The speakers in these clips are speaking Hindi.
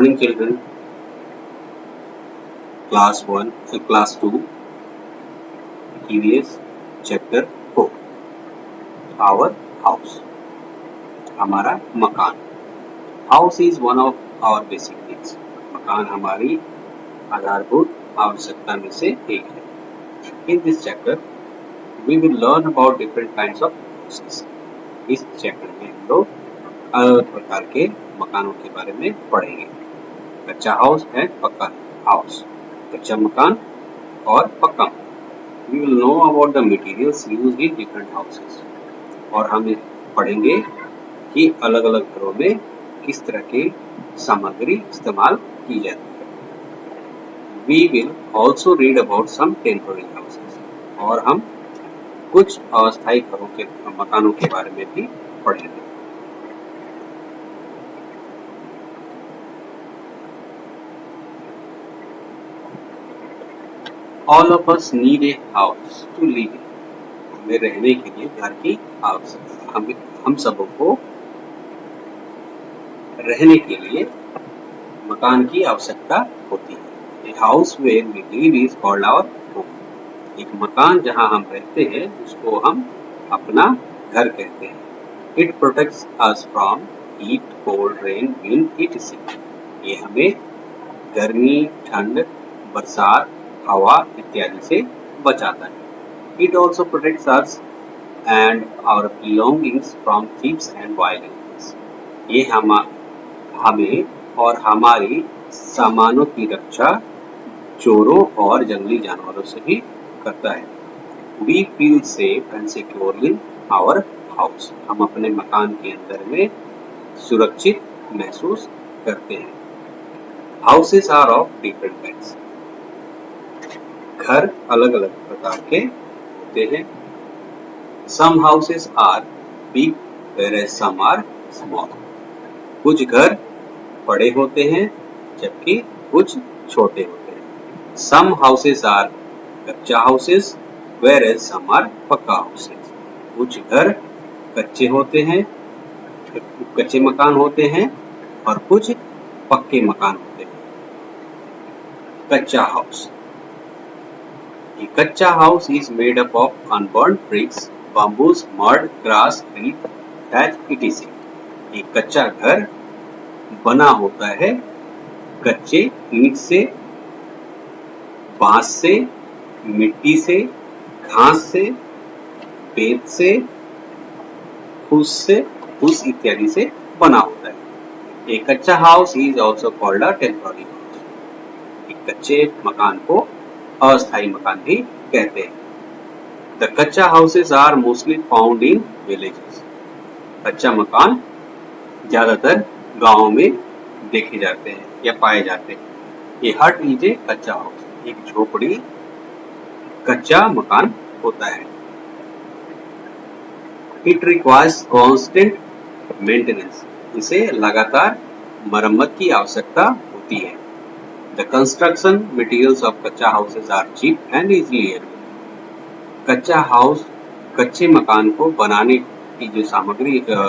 Morning children, class 1 class 2 EVS chapter 4 our house हमारा मकान. House is one of our basic needs. मकान हमारी आधारभूत आवश्यकता में से एक है. In this chapter we will learn about different kinds of houses. इस चैप्टर में हम लोग अलग प्रकार के मकानों के बारे में पढ़ेंगे. कच्चा हाउस है, पक्का हाउस, कच्चा मकान और पक्का. We will know about the materials used in different houses. और हम पढ़ेंगे कि अलग अलग घरों में किस तरह की सामग्री इस्तेमाल की जाती है. We will also read about some temporary houses. और हम कुछ अस्थायी घरों के मकानों के बारे में भी पढ़ेंगे. All of us need a house to live in. हमें रहने के लिए घर की आवश्यकता, हम सबको रहने के लिए मकान की आवश्यकता होती है. A house where we live is called our home. एक मकान जहां हम रहते हैं उसको हम अपना घर कहते हैं. It protects us from heat, cold, rain, wind, etc. ये हमें गर्मी, ठंड, बरसात, हवा इत्यादि से बचाता है. It also protects us and our belongings from thieves and violence. ये हमें और हमारी सामानों की रक्षा चोरों और जंगली जानवरों से भी करता है. We feel safe and secure in our house. हम अपने मकान के अंदर में सुरक्षित महसूस करते हैं. Houses are of different kinds. घर अलग अलग प्रकार के होते हैं. Some houses are big whereas some are small. कुछ घर बड़े होते हैं जबकि कुछ छोटे होते हैं. Some houses are कच्चा houses whereas some are पक्का houses. कुछ घर कच्चे होते हैं, कच्चे मकान होते हैं और कुछ पक्के मकान होते हैं. कच्चा हाउस. A कच्चा house is made up of unburnt bricks, bamboos, mud, grass, peat, thatch, etc. एक कच्चा घर बना होता है कच्चे ईंट से, बांस से, मिट्टी से, घास से, पेट से, फूस इत्यादि से बना होता है. एक कच्चा house is also called a temporary house. एक कच्चे मकान को अस्थायी मकान भी कहते हैं. The kachcha houses are mostly found in villages. कच्चा मकान ज्यादातर गांवों में देखे जाते हैं या पाए जाते हैं. ये हट इज ए कच्चा हाउस. एक झोपड़ी कच्चा मकान होता है. It requires constant maintenance. इसे लगातार मरम्मत की आवश्यकता होती है. The construction materials of कच्चा houses are cheap and easily available. कच्चे मकान को बनाने की जो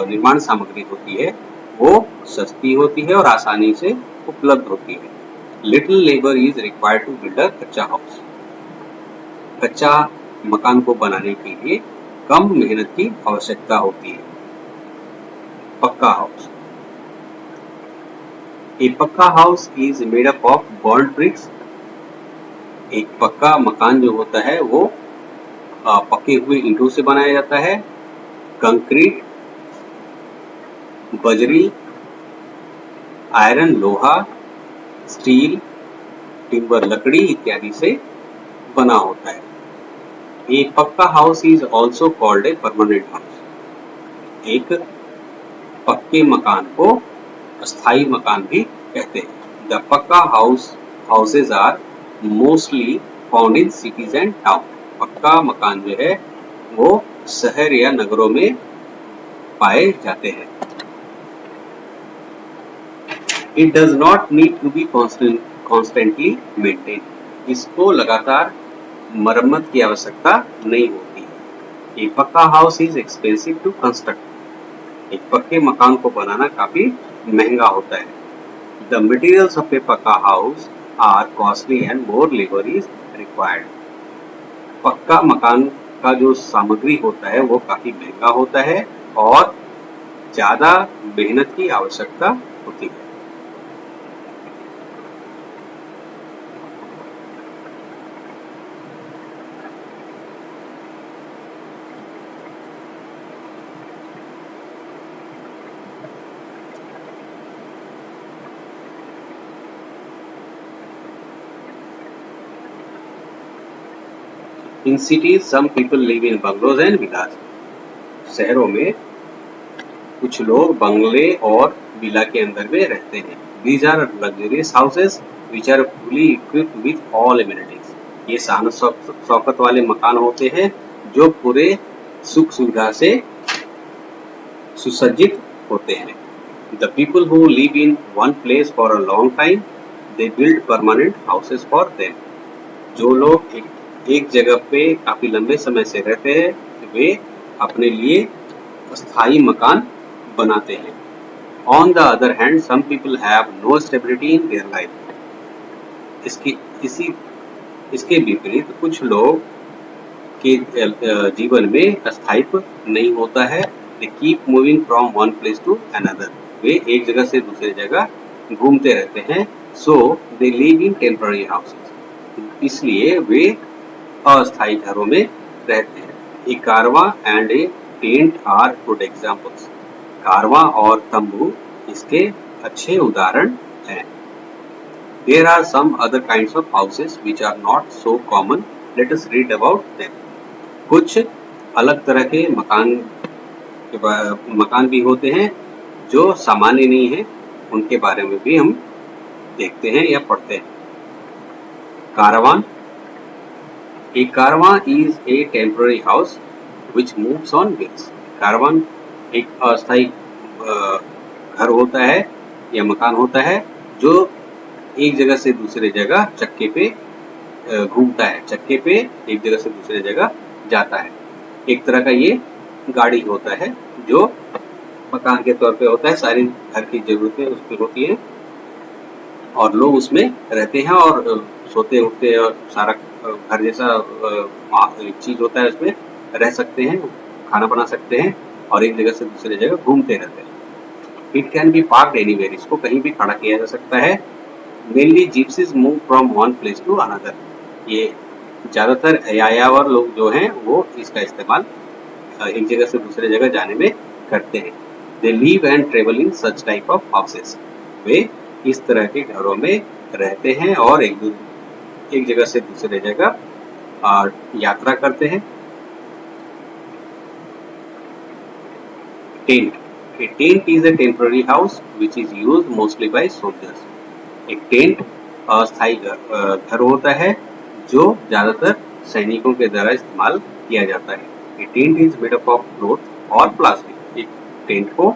निर्माण सामग्री होती है वो सस्ती होती है और आसानी से उपलब्ध होती है. Little labor is required to build a कच्चा हाउस. कच्चा मकान को बनाने के लिए कम मेहनत की आवश्यकता होती है. Pucca house. A pucca house is made up of burnt bricks. एक पक्का मकान जो होता है वो पके हुए ईंटों से बनाया जाता है. कंक्रीट, बजरी, आयरन लोहा, स्टील, टिम्बर लकड़ी इत्यादि से बना होता है. ए पक्का house is also called a permanent house. एक पक्के मकान को अस्थायी मकान भी कहते हैं. The pucca houses are mostly found in cities and town. पक्का मकान जो है वो शहर या नगरों में पाए जाते हैं. It does not need to be constantly maintain. इसको लगातार मरम्मत की आवश्यकता नहीं होती है. ए पक्का house is expensive to construct. एक पक्के मकान को बनाना काफी महंगा होता है. The materials of a पक्का house are costly and more labor is required. पक्का मकान का जो सामग्री होता है वो काफी महंगा होता है और ज्यादा मेहनत की आवश्यकता होती है. In cities, some people live in bungalows and villas. शहरों में कुछ लोग बंगले और विला के अंदर में रहते हैं. These are luxurious houses which are fully equipped with all amenities. ये शान शौकत वाले मकान होते हैं जो पूरे सुख सुविधा से सुसज्जित होते हैं. The people who live in one place for a long time, they build permanent houses for them. जो लोग एक जगह पे काफी लंबे समय से रहते हैं वे अपने लिए स्थायी मकान बनाते हैं. On the other hand, some people have no stability in their life. इसके विपरीत कुछ लोग के जीवन में स्थायित्व नहीं होता है. They keep moving from one place to another. वे एक जगह से दूसरी जगह घूमते रहते हैं. So they live in temporary houses. इसलिए वे अस्थायी घरों में रहते हैं. A कारवा and a tent are good examples. कारवा और तंबू इसके अच्छे उदाहरण हैं. There are some other kinds of houses which are not so common. Let us read about them. कुछ अलग तरह के मकान भी होते हैं जो सामान्य नहीं है. उनके बारे में भी हम देखते हैं या पढ़ते हैं. Karwan. A caravan is a temporary house which moves on wheels. Karwan एक अस्थायी घर होता है या मकान होता है जो एक जगह से दूसरे जगह चक्के पे घूमता है. चक्के पे एक जगह से दूसरे जगह जाता है. एक तरह का ये गाड़ी होता है जो मकान के तौर पे होता है. सारी घर की जरूरतें उसमें होती हैं और लोग उसमें रहते हैं और सोते उठते और सारा घर जैसा चीज होता है. उसमें रह सकते हैं, खाना बना सकते हैं और एक जगह से दूसरी जगह घूमते रहते हैं. It can be parked anywhere. इसको कहीं भी खड़ा किया जा सकता है. Mainly gypsies move from one place to another. ये ज्यादातर यायावर लोग जो हैं वो इसका इस्तेमाल एक जगह से दूसरे जगह जाने में करते हैं. They live and travel in such type of houses. वे इस तरह के घरों में रहते हैं और एक जगह से दूसरे जगह यात्रा करते हैं. Tent. A tent is a temporary house which is used mostly by soldiers. एक टेंट अस्थायी घर होता है जो ज्यादातर सैनिकों के द्वारा इस्तेमाल किया जाता है. A tent is made up of cloth or plastic. एक टेंट को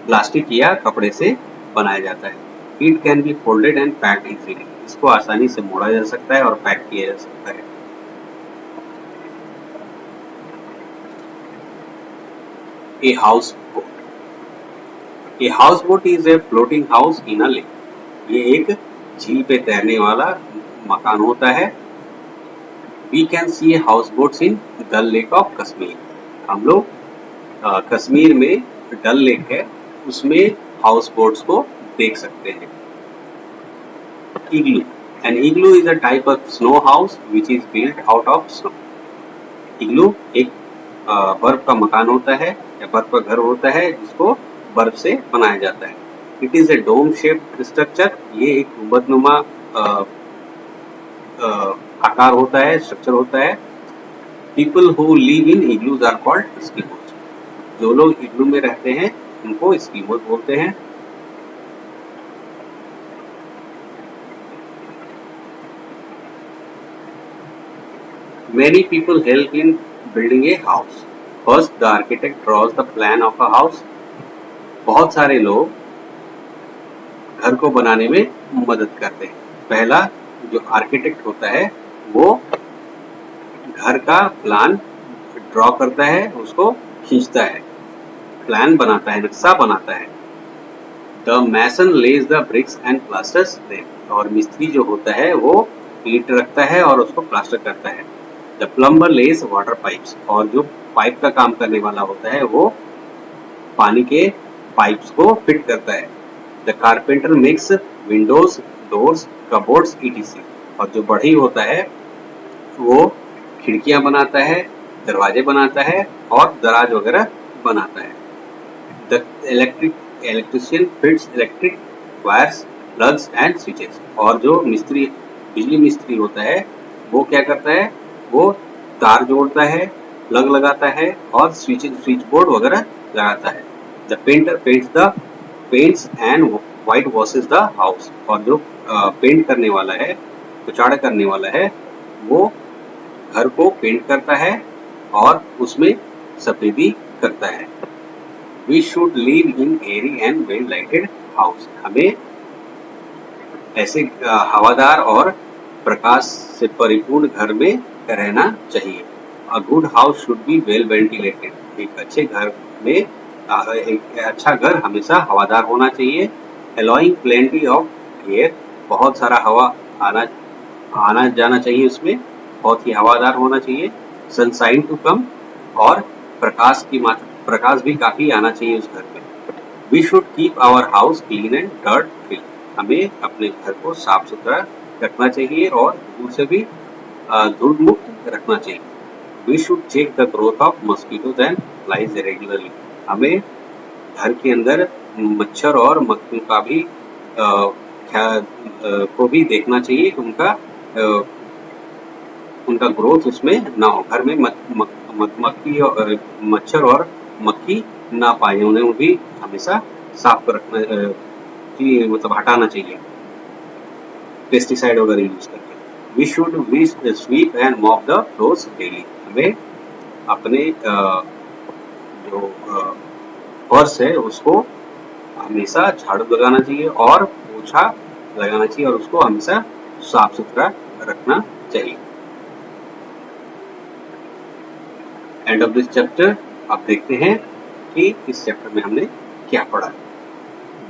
प्लास्टिक या कपड़े से बनाया जाता है. It can be folded and packed easily. इसको आसानी से मोड़ा जा सकता है और पैक किया जा सकता है. A houseboat. A houseboat is a floating house in a lake. ये एक झील पे तैरने वाला मकान होता है. We can see houseboats in Dal Lake of Kashmir. हम लोग कश्मीर में डल लेक है उसमें हाउस बोट्स को देख सकते हैं. Igloo. An igloo is a type of snow house which is built out of snow. Igloo एक बर्फ का मकान होता है या बर्फ का घर होता है जिसको बर्फ से बनाया जाता है. It is a dome shaped structure. ये एक गुंबदनुमा आकार होता है, स्ट्रक्चर होता है. People who live in igloos are called Eskimos. जो लोग इग्लू में रहते हैं उनको एस्किमोस बोलते हैं. Many people help in building a house. First, the architect draws the plan of a house. बहुत सारे लोग घर को बनाने में मदद करते हैं. पहला जो आर्किटेक्ट होता है वो घर का प्लान ड्रॉ करता है, उसको खींचता है, प्लान बनाता है, नक्शा बनाता है. The mason lays the bricks and plasters them, और मिस्त्री जो होता है वो ईंट रखता है और उसको प्लास्टर करता है। The plumber lays water pipes, और जो पाइप का काम करने वाला होता है वो पानी के पाइप्स को फिट करता है। The carpenter makes Windows, doors, cupboards etc, और जो बढ़ई होता है वो खिड़कियां बनाता है, दरवाजे बनाता है और दराज वगैरह बनाता है। The electrician fits electric wires, plugs and switches, और जो मिस्त्री बिजली मिस्त्री होता है वो क्या करता है, वो तार जोड़ता है, प्लग लगाता है और स्विच बोर्ड वगैरह लगाता है। The painter paints and white washes the house, और जो पेंट करने वाला है, कुचाड़ करने वाला है, वो घर को पेंट करता है और उसमें सफेदी करता है। We should live in airy and well lighted house, हमें ऐसे हवादार और प्रकाश से परिपूर्ण घर में रहना चाहिए। A good house should be well ventilated, एक अच्छे घर में एक अच्छा घर हमेशा हवादार होना चाहिए। Allowing plenty of air, बहुत सारा हवा आना जाना चाहिए, उसमें बहुत ही हवादार होना चाहिए। सनशाइन टू कम, और प्रकाश भी काफी आना चाहिए उस घर में। We should keep our house clean and dirt free, हमें अपने घर को साफ सुथरा रखना चाहिए और धूल से भी धूल मुक्त रखना चाहिए। We should check the growth of mosquitoes and flies regularly, हमें घर के अंदर मच्छर और मक्खियों का भी को भी देखना चाहिए कि उनका ग्रोथ उसमें ना हो। घर में मक्खी और मच्छर और मक्खी ना पाए, उन्हें भी हमेशा साफ रखना मतलब हटाना चाहिए पेस्टिसाइड वगैरह यूज करके। We should sweep and mop the floors daily, हमें अपने जो फर्श है उसको हमेशा झाड़ू लगाना चाहिए और पोछा लगाना चाहिए और उसको हमेशा साफ सुथरा रखना चाहिए। End of this chapter. आप देखते हैं कि इस चैप्टर में हमने क्या पढ़ा।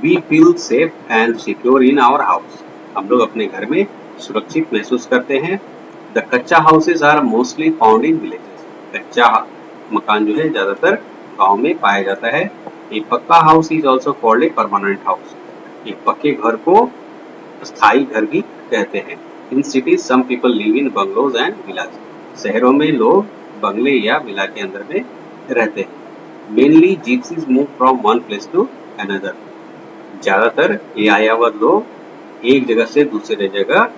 We feel safe and secure in our house, हम लोग अपने घर में सुरक्षित महसूस करते हैं। The kachcha houses are mostly found in villages, कच्चा मकान जो है ज्यादातर गांव में पाया जाता है। ए पक्का house is also called a permanent house, एक पक्के घर को स्थायी घर भी कहते हैं। In cities some people live in bungalows and villas, शहरों में लोग बंगले या विला के अंदर में रहते हैं। Mainly gypsies move from one place to another, ज्यादातर ये आयावर लोग एक जगह से दूसरे जगह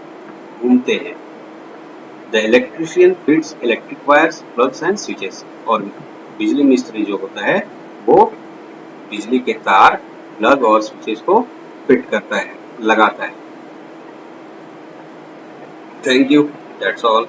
घूमते हैं। The electrician fits electric wires, plugs and switches, और बिजली मिस्त्री जो होता है वो बिजली के तार, प्लग और स्विचेस को फिट करता है, लगाता है। Thank you. That's all.